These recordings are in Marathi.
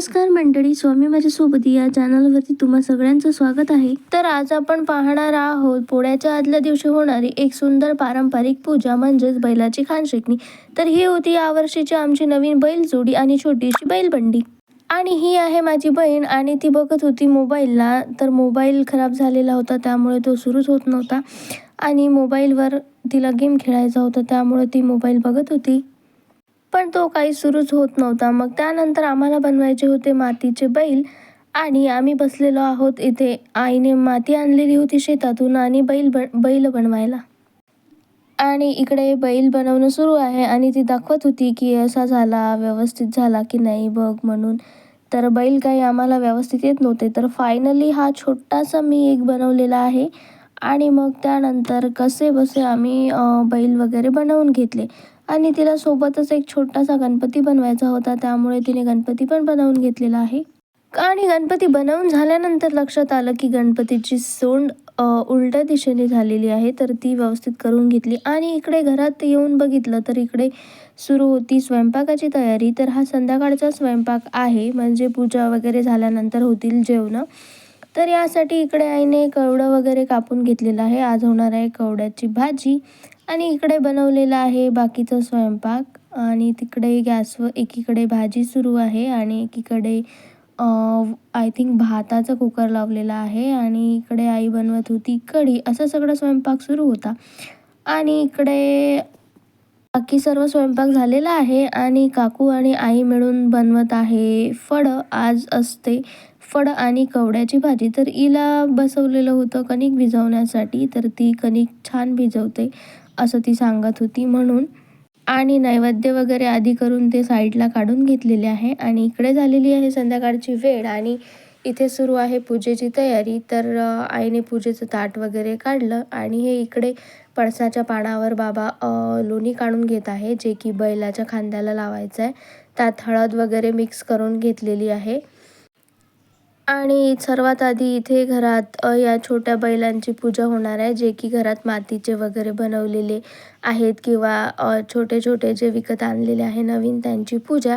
नमस्कार मंडळी, स्वामी माझ्यासोबत या चॅनलवरती तुम्हा सगळ्यांचं स्वागत आहे. तर आज आपण पाहणार आहोत पोळ्याच्या आदल्या दिवशी होणारी एक सुंदर पारंपरिक पूजा म्हणजेच बैलाची खान शेकणी. तर ही होती यावर्षीची आमची नवीन बैल जोडी आणि छोटीशी बैलबंडी. आणि ही आहे माझी बहीण आणि ती बघत होती मोबाईलला. तर मोबाईल खराब झालेला होता त्यामुळे तो सुरूच होत नव्हता आणि मोबाईलवर तिला गेम खेळायचा होता त्यामुळे ती मोबाईल बघत होती, पण तो काही सुरूच होत नव्हता. मग त्यानंतर आम्हाला बनवायचे होते मातीचे बैल आणि आम्ही बसलेलो आहोत इथे. आईने माती आणलेली होती शेतातून आणि बैल बनवायला. आणि इकडे बैल बनवणं सुरू आहे आणि ती दाखवत होती की असा झाला, व्यवस्थित झाला की नाही बघ म्हणून. तर बैल काही आम्हाला व्यवस्थित येत नव्हते. तर फायनली हा छोटासा मी एक बनवलेला आहे आणि मग त्यानंतर कसेबसे आम्ही बैल वगैरे बनवून घेतले. आणि तिला सोबतच एक छोटासा गणपती बनवायचा होता त्यामुळे तिने गणपती पण बनवून घेतलेला आहे. आणि गणपती बनवून झाल्यानंतर लक्षात आलं की गणपतीची सोंड उलट्या दिशेने झालेली आहे. तर ती व्यवस्थित करून घेतली आणि इकडे घरात येऊन बघितलं तर इकडे सुरू होती स्वयंपाकाची तयारी. तर हा संध्याकाळचा स्वयंपाक आहे, म्हणजे पूजा वगैरे झाल्यानंतर होतील जेवणं. तर यासाठी इकडे आईने कवडं वगैरे कापून घेतलेलं आहे. आज होणार आहे कवड्याची भाजी आणि इकडे बनवलेला आहे बाकीचा स्वयंपाक. आणि तिकडे गॅसवर एकीकडे भाजी सुरू आहे आणि एकीकडे आय थिंक भाताचा कुकर लावलेला आहे आणि इकडे आई बनवत होती कढी. असा सगळा स्वयंपाक सुरू होता आणि इकडे बाकी सर्व स्वयंपाक झालेला आहे आणि काकू आणि आई मिळून बनवत आहे फळं. आज असते फळं आणि कवड्याची भाजी. तर हिला बसवलेलं होतं कणिक भिजवण्यासाठी, तर ती कणिक छान भिजवते असं ती सांगत होती म्हणून. आणि नैवेद्य वगैरे आधी करून ते साईडला काढून घेतलेले आहे आणि इकडे झालेली आहे संध्याकाळची वेळ आणि इथे सुरू आहे पूजेची तयारी. तर आईने पूजेचं ताट वगैरे काढलं आणि हे इकडे पळसाच्या पानावर बाबा लोणी काढून घेत आहे, जे की बैलाच्या खांद्याला लावायचं आहे. त्यात हळद वगैरे मिक्स करून घेतलेली आहे. आणि सर्वात आधी इथे घरात या छोट्या बैलांची पूजा होणार आहे, जे की घरात मातीचे वगैरे बनवलेले आहेत किंवा छोटे छोटे जे विकत आणलेले आहे नवीन, त्यांची पूजा.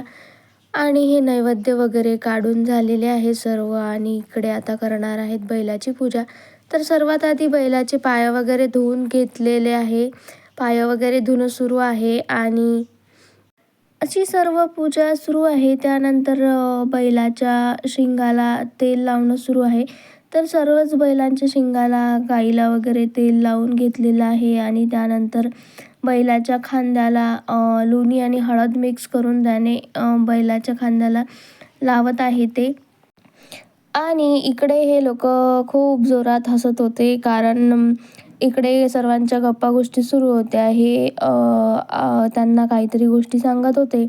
आणि हे नैवेद्य वगैरे काढून झालेले आहे सर्व आणि इकडे आता करणार आहेत बैलाची पूजा. तर सर्वात आधी बैलाचे पाय वगैरे धुवून घेतलेले आहे. पाय वगैरे धुणं सुरू आहे आणि अशी सर्व पूजा सुरू आहे. त्यानंतर बैलाच्या शिंगाला तेल लावणं सुरू आहे. तर सर्वच बैलांच्या शिंगाला गाईला वगैरे तेल लावून घेतलेलं आहे आणि त्यानंतर बैलाच्या खांद्याला लोणी आणि हळद मिक्स करून त्याने बैलाच्या खांद्याला लावत आहे ते. आणि इकडे हे लोक खूप जोरात हसत होते कारण इकडे सर्वांच्या गप्पा गोष्टी सुरू होत्या. हे त्यांना काहीतरी गोष्टी सांगत होते,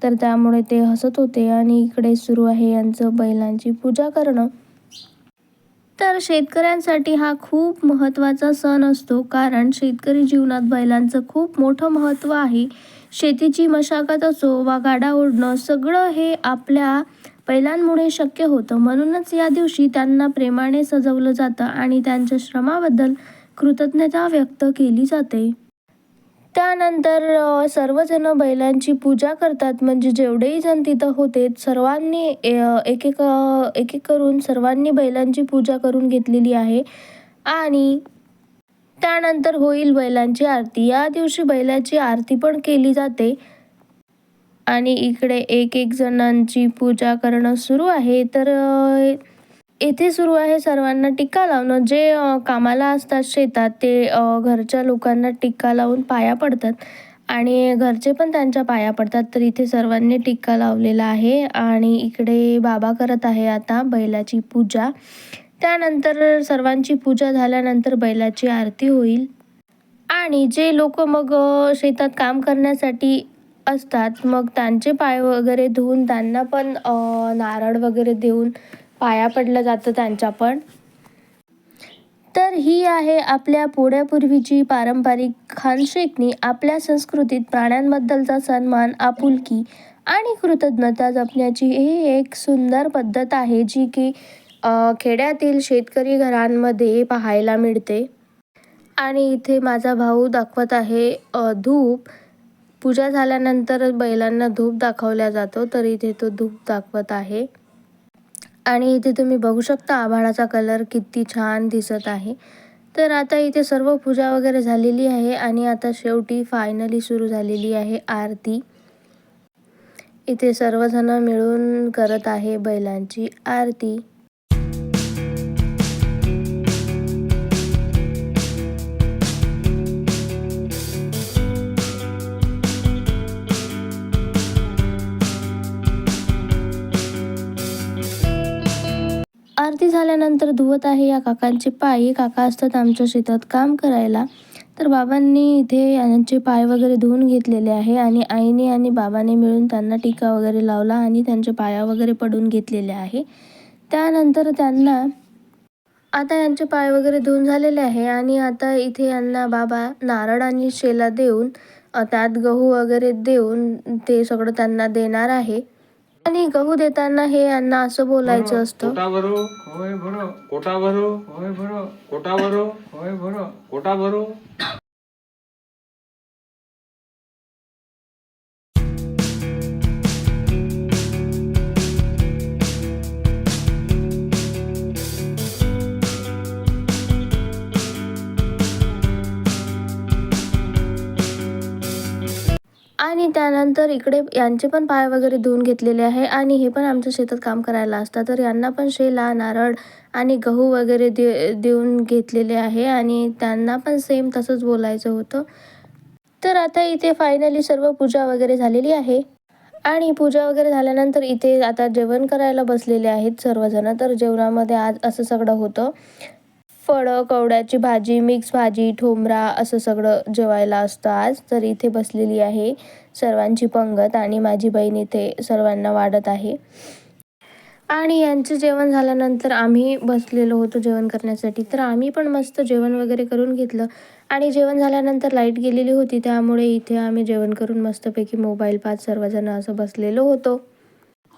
तर त्यामुळे ते हसत होते. आणि इकडे सुरू आहे यांचं बैलांची पूजा करणं. तर शेतकऱ्यांसाठी हा खूप महत्त्वाचा सण असतो कारण शेतकरी जीवनात बैलांचं खूप मोठं महत्त्व आहे. शेतीची मशागत असो वा गाडा ओढणं, सगळं हे आपल्या बैलांमुळे शक्य होतं. म्हणूनच या दिवशी त्यांना प्रेमाने सजवलं जातं आणि त्यांच्या श्रमाबद्दल कृतज्ञता व्यक्त केली जाते. त्यानंतर सर्वजण बैलांची पूजा करतात, म्हणजे जेवढेही जण तिथं होते सर्वांनी एक एक करून सर्वांनी बैलांची पूजा करून घेतलेली आहे. आणि त्यानंतर होईल बैलांची आरती. या दिवशी बैलाची आरती पण केली जाते आणि इकडे एक एक जणांची पूजा करणं सुरू आहे. तर येथे सुरू आहे सर्वांना टिक्का लावणं. जे कामाला असतात शेतात ते घरच्या लोकांना टिक्का लावून पाया पडतात आणि घरचे पण त्यांच्या पाया पडतात. तर इथे सर्वांनी टिक्का लावलेला आहे आणि इकडे बाबा करत आहे आता बैलाची पूजा. त्यानंतर सर्वांची पूजा झाल्यानंतर बैलाची आरती होईल. आणि जे लोक मग शेतात काम करण्यासाठी असतात, मग त्यांचे पाय वगैरे धुवून त्यांना पण नारळ वगैरे देऊन पाया पडलं जातं त्यांच्या पण. तर ही आहे आपल्या पोळ्यापूर्वीची पारंपरिक खानशेकणी. आपल्या संस्कृतीत प्राण्यांबद्दलचा सन्मान, आपुलकी आणि कृतज्ञता जपण्याची ही एक सुंदर पद्धत आहे, जी की खेड्यातील शेतकरी घरांमध्ये पाहायला मिळते. आणि इथे माझा भाऊ दाखवत आहे धूप. पूजा झाल्यानंतर बैलांना धूप दाखवला जातो, तर इथे तो धूप दाखवत आहे. आणि इथे तुम्ही बघू शकता आभाळाचा कलर किती छान दिसत आहे. तर आता इथे सर्व पूजा वगैरे झालेली आहे आणि आता शेवटी फायनली सुरू झालेली आहे आरती. इथे सर्वजण मिळून करत आहे बैलांची आरती. आरती झाल्यानंतर धुवत आहे या काकांचे पाय. हे काका असतात आमच्या शेतात काम करायला. तर बाबांनी इथे यांचे पाय वगैरे धुवून घेतलेले आहे आणि आईने आणि बाबाने मिळून त्यांना टीका वगैरे लावला आणि त्यांचे पाया वगैरे पडून घेतलेले आहे. त्यानंतर त्यांना आता यांचे पाय वगैरे धुवून झालेले आहे आणि आता इथे यांना बाबा नारळ आणि शेला देऊन त्यात गहू वगैरे देऊन ते सगळं त्यांना देणार आहे. आणि गहू देताना हे यांना असं बोलायचं असतं, कोटा भरो होय भरो, कोटा भरो होय भरो, कोटा भरो होय भरो, कोटा भरो. आणि त्यानंतर इकडे यांचे पण पाय वगैरे धुवून घेतलेले आहे आणि हे पण आमच्या शेतात काम करायला असतात. तर यांना पण शेला, नारळ आणि गहू वगैरे देऊन घेतलेले आहे आणि त्यांना पण सेम तसंच बोलायचं होतं. तर आता इथे फायनली सर्व पूजा वगैरे झालेली आहे आणि पूजा वगैरे झाल्यानंतर इथे आता जेवण करायला बसलेले आहेत सर्वजण. तर जेवणामध्ये आज असं सगळं होतं, फळं, कवड्याची भाजी, मिक्स भाजी, ठोंबरा असं सगळं जेवायला असतं आज. तर इथे बसलेली आहे सर्वांची पंगत आणि माझी बहीण इथे सर्वांना वाढत आहे. आणि यांचे जेवण झाल्यानंतर आम्ही बसलेलो होतो जेवण करण्यासाठी. तर आम्ही पण मस्त जेवण वगैरे करून घेतलं आणि जेवण झाल्यानंतर लाईट गेलेली होती, त्यामुळे इथे आम्ही जेवण करून मस्तपैकी मोबाईल पाहत सर्वजण असं बसलेलो होतो.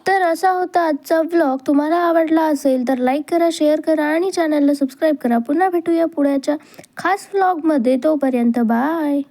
तर असा होता आजचा व्लॉग. तुम्हाला आवडला असेल तर लाईक करा, शेअर करा आणि चॅनलला सबस्क्राईब करा. पुन्हा भेटूया पुढच्या खास व्लॉगमध्ये. तोपर्यंत बाय.